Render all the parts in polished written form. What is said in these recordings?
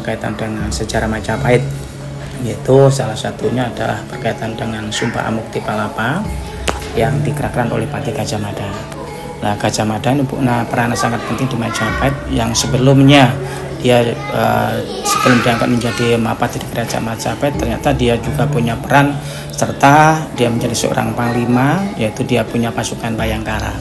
berkaitan dengan sejarah Majapahit, yaitu salah satunya adalah berkaitan dengan Sumpah Amukti Palapa yang digerakkan oleh Patih Gajah Mada. Nah, Gajah Mada ini punya peran sangat penting di Majapahit yang sebelumnya dia sebelum diangkat menjadi Mahapatih di Kerajaan Majapahit, ternyata dia juga punya peran serta dia menjadi seorang panglima, yaitu dia punya pasukan Bayangkara.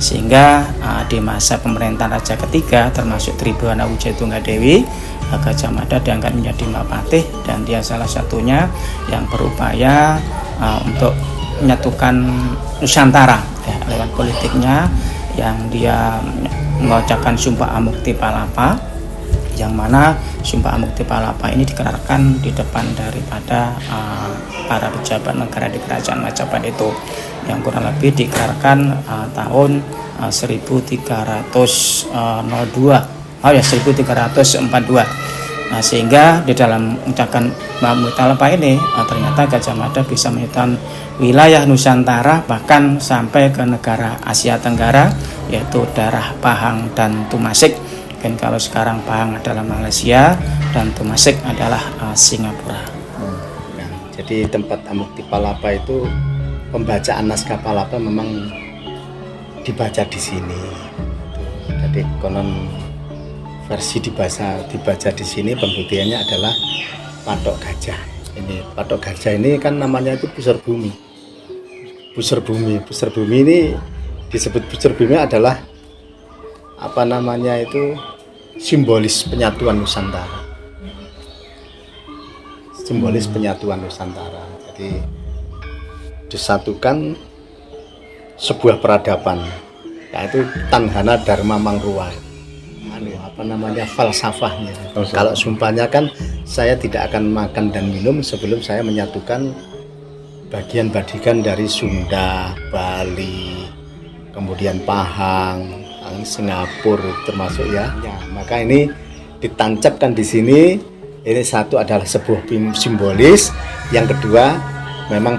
Sehingga di masa pemerintahan Raja ketiga termasuk Tribhuwana Wijaya Tunggadewi, Gajah Mada diangkat menjadi Mahapatih dan dia salah satunya yang berupaya untuk menyatukan Nusantara ya, lewat politiknya yang dia mengucapkan Sumpah Amukti Palapa, yang mana Sumpah Amukti Palapa ini dikerahkan di depan daripada para pejabat negara di Kerajaan Majapahit itu, yang kurang lebih dikerahkan tahun 1302 1342. Nah, sehingga di dalam mengucapkan Amukti Palapa ini ternyata Gajah Mada bisa menyatukan wilayah Nusantara bahkan sampai ke negara Asia Tenggara, yaitu daerah Pahang dan Tumasik. Dan kalau sekarang Pahang adalah Malaysia dan Tumasik adalah Singapura. Nah, jadi tempat Amukti Palapa itu pembacaan naskah Palapa memang dibaca di sini. Jadi konon versi dibaca di sini pembuktiannya adalah Patok Gajah. Ini Patok Gajah ini kan namanya itu Pusar Bumi. Pusar Bumi ini disebut Pusar Bumi adalah apa namanya itu simbolis penyatuan Nusantara. Simbolis penyatuan Nusantara. Jadi disatukan sebuah peradaban, yaitu Tanhana Dharma Mangruwa. Apa namanya falsafahnya. Kalau sumpahnya kan saya tidak akan makan dan minum sebelum saya menyatukan bagian-bagian dari Sunda, Bali, kemudian Pahang, Singapura termasuk ya. Maka ini ditancapkan di sini. Ini satu adalah sebuah simbolis, yang kedua memang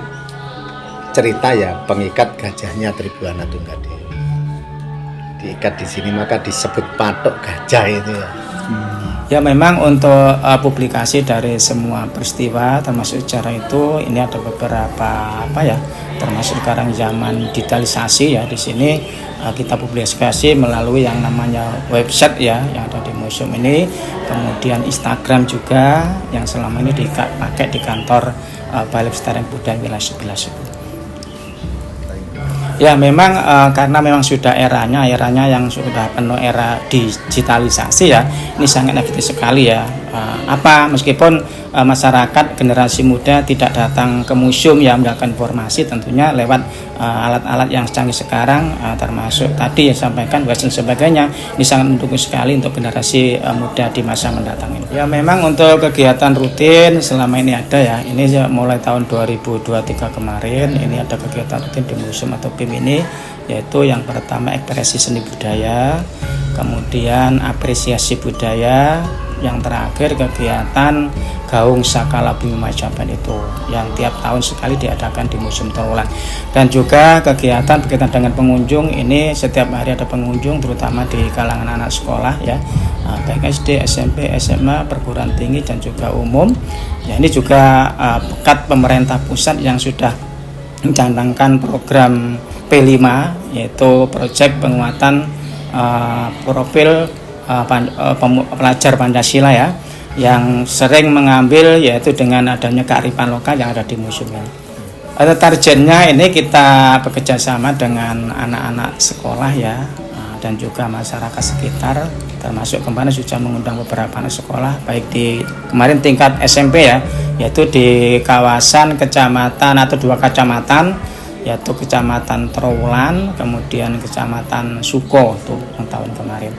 cerita ya pengikat gajahnya Tribhuwana Tunggadewi. Diikat di sini maka disebut Patok Gajah itu ya. Ya memang untuk publikasi dari semua peristiwa termasuk sejarah itu ini ada beberapa termasuk sekarang zaman digitalisasi ya, di sini kita publikasi melalui yang namanya website ya yang ada di museum ini, kemudian Instagram juga yang selama ini dipakai di kantor Balai Pelestarian Budaya Wilayah 11. Ya memang karena memang sudah eranya yang sudah penuh era digitalisasi ya, ini sangat efektif sekali ya. Meskipun masyarakat generasi muda tidak datang ke museum ya mendapatkan informasi, tentunya lewat alat-alat yang canggih sekarang, termasuk tadi yang sampaikan website dan sebagainya, ini sangat mendukung sekali untuk generasi muda di masa mendatang ini. Ya memang untuk kegiatan rutin selama ini ada ya, ini mulai tahun 2023 kemarin ini ada kegiatan rutin di museum atau BIM ini, yaitu yang pertama ekspresi seni budaya, kemudian apresiasi budaya, yang terakhir kegiatan Gaung Sakala Bumi Majapahit itu yang tiap tahun sekali diadakan di Museum Trawulan, dan juga kegiatan berkaitan dengan pengunjung ini setiap hari ada pengunjung terutama di kalangan anak sekolah ya, baik SD, SMP, SMA, perguruan tinggi dan juga umum ya. Ini juga berkat pemerintah pusat yang sudah mencanangkan program P5 yaitu proyek penguatan profil pelajar Pancasila ya, yang sering mengambil yaitu dengan adanya kearifan lokal yang ada di museum ini. Targetnya ini kita bekerja sama dengan anak-anak sekolah ya, dan juga masyarakat sekitar, termasuk kemarin sudah mengundang beberapa anak sekolah baik di kemarin tingkat SMP ya, yaitu di kawasan kecamatan atau 2 kecamatan, yaitu Kecamatan Trawulan kemudian Kecamatan Suko tuh yang tahun kemarin.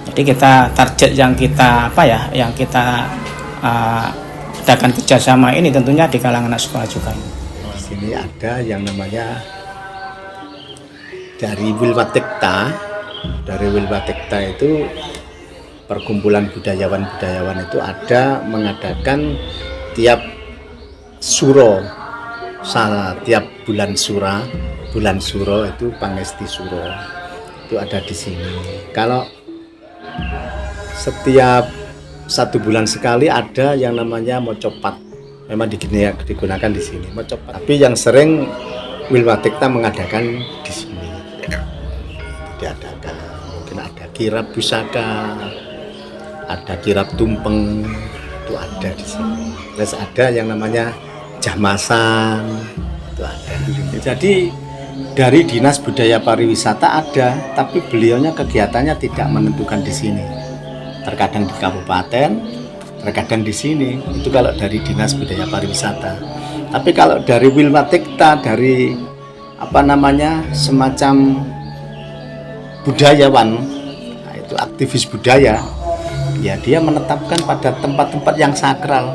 Jadi kita target yang kita adakan kerjasama ini tentunya di kalangan anak sekolah juga. Di sini ada yang namanya dari Wilwatekta. Dari Wilwatekta itu perkumpulan budayawan itu ada mengadakan tiap tiap bulan suro itu Pangesti Suro itu ada di sini. Kalau setiap 1 bulan sekali ada yang namanya mocopat, memang digunakan di sini mocopat. Tapi yang sering Wilwatikta mengadakan di sini, diadakan mungkin ada kirap pusaka, ada kirap tumpeng, itu ada di sini. Terus ada yang namanya jamasan, itu ada. Jadi dari Dinas Budaya Pariwisata ada, tapi beliaunya kegiatannya tidak menentukan di sini. Terkadang di kabupaten, terkadang di sini. Itu kalau dari Dinas Budaya Pariwisata. Tapi kalau dari Wilwatikta, dari semacam budayawan, nah itu aktivis budaya, ya dia menetapkan pada tempat-tempat yang sakral.